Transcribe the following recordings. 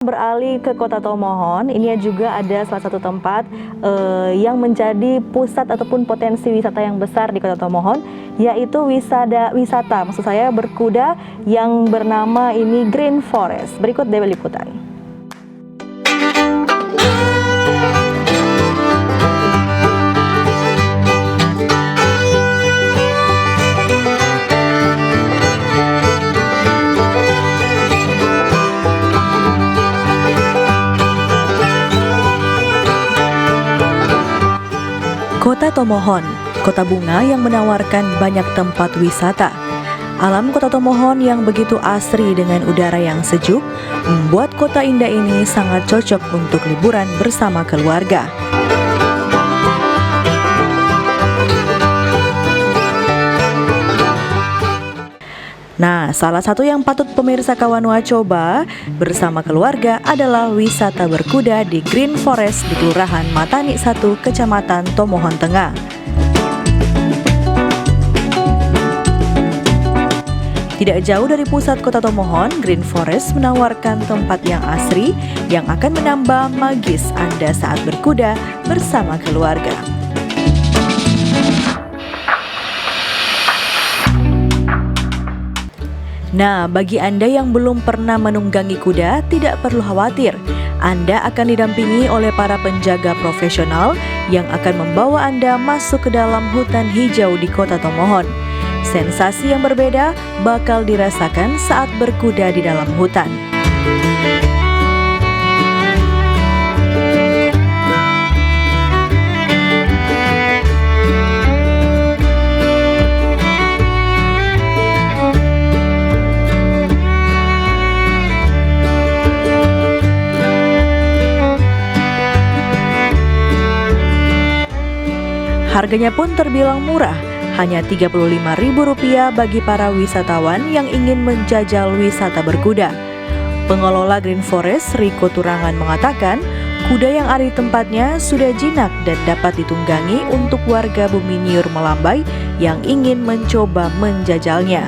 Beralih ke Kota Tomohon, ini juga ada salah satu tempat yang menjadi pusat ataupun potensi wisata yang besar di Kota Tomohon, yaitu wisata maksud saya berkuda yang bernama ini Green Forest. Berikut DW Liputan. Kota Tomohon, kota bunga yang menawarkan banyak tempat wisata. Alam Kota Tomohon yang begitu asri dengan udara yang sejuk, membuat kota indah ini sangat cocok untuk liburan bersama keluarga. Nah, salah satu yang patut pemirsa Kawanua coba bersama keluarga adalah wisata berkuda di Green Forest di Kelurahan Matani 1, Kecamatan Tomohon Tengah. Tidak jauh dari pusat Kota Tomohon, Green Forest menawarkan tempat yang asri yang akan menambah magis Anda saat berkuda bersama keluarga. Nah, bagi Anda yang belum pernah menunggangi kuda, tidak perlu khawatir. Anda akan didampingi oleh para penjaga profesional yang akan membawa Anda masuk ke dalam hutan hijau di Kota Tomohon. Sensasi yang berbeda bakal dirasakan saat berkuda di dalam hutan. Harganya pun terbilang murah, hanya Rp35.000 bagi para wisatawan yang ingin menjajal wisata berkuda. Pengelola Green Forest, Riko Turangan, mengatakan, kuda yang ada di tempatnya sudah jinak dan dapat ditunggangi untuk warga Buminyur Melambai yang ingin mencoba menjajalnya.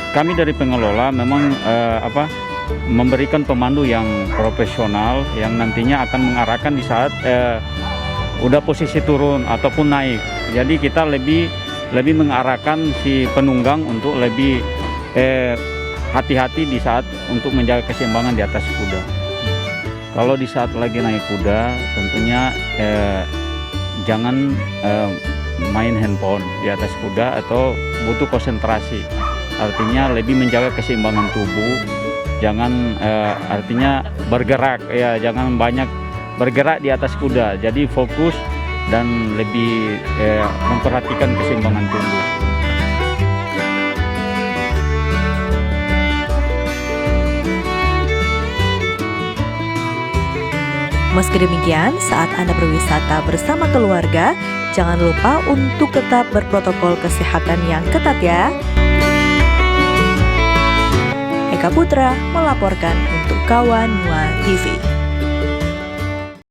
Kami dari pengelola memang memberikan pemandu yang profesional yang nantinya akan mengarahkan di saat udah posisi turun ataupun naik. Jadi kita lebih mengarahkan si penunggang untuk lebih hati-hati di saat untuk menjaga keseimbangan di atas kuda. Kalau di saat lagi naik kuda, tentunya jangan main handphone di atas kuda atau butuh konsentrasi. Artinya lebih menjaga keseimbangan tubuh, jangan artinya bergerak ya, jangan banyak bergerak di atas kuda. Jadi fokus dan lebih memperhatikan keseimbangan tubuh. Meski demikian, saat Anda berwisata bersama keluarga, jangan lupa untuk tetap berprotokol kesehatan yang ketat ya. Eka Putra melaporkan untuk Kawanua TV.